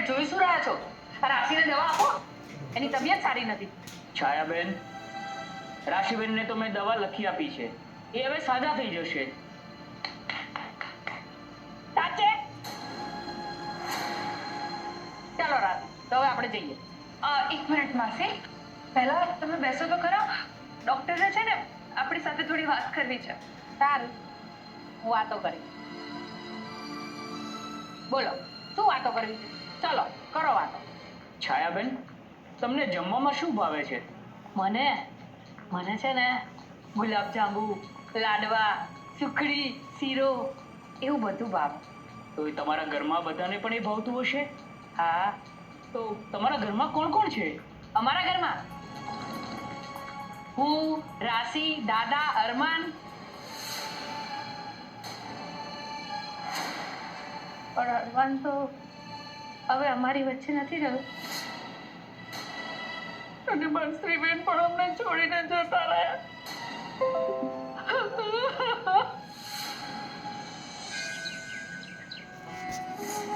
જોઈ શું રહ્યા છો? રાશિને દવા આપો, એની તબિયત સારી નથી. છાયાબેન, રાશિબેનને તો મેં દવા લખી આપી છે, એ હવે સાજા થઈ જશે. સાચે? ચાલો રાશિ, તો હવે આપણે જઈએ. એક મિનિટ માસી, પહેલા તમે બેસો તો ખરા. ડોક્ટરે છે ને આપણી સાથે થોડી વાત કરવી છે. સારું, હું વાતો કરી. બોલો, શું વાતો કરવી છે? ચલો કરો વાતો. છાયાબેન, તમને જમવામાં શું ભાવે છે? મને મને છે ને ગુલાબજાંબુ, લાડવા, સુખડી, શીરો એવું બધું ભાવે. તો એ તમારા ઘરમાં બધાને પણ એ ભાવતું હશે? હા, તો તમારા ઘરમાં કોણ કોણ છે? અમારા ઘરમાં હું, રાશિ, દાદા, અરમાન. પણ અરવાન તો હવે અમારી વચ્ચે નથી રહ્યો. અને બંશ્રીબેન પણ અમને છોડીને જતા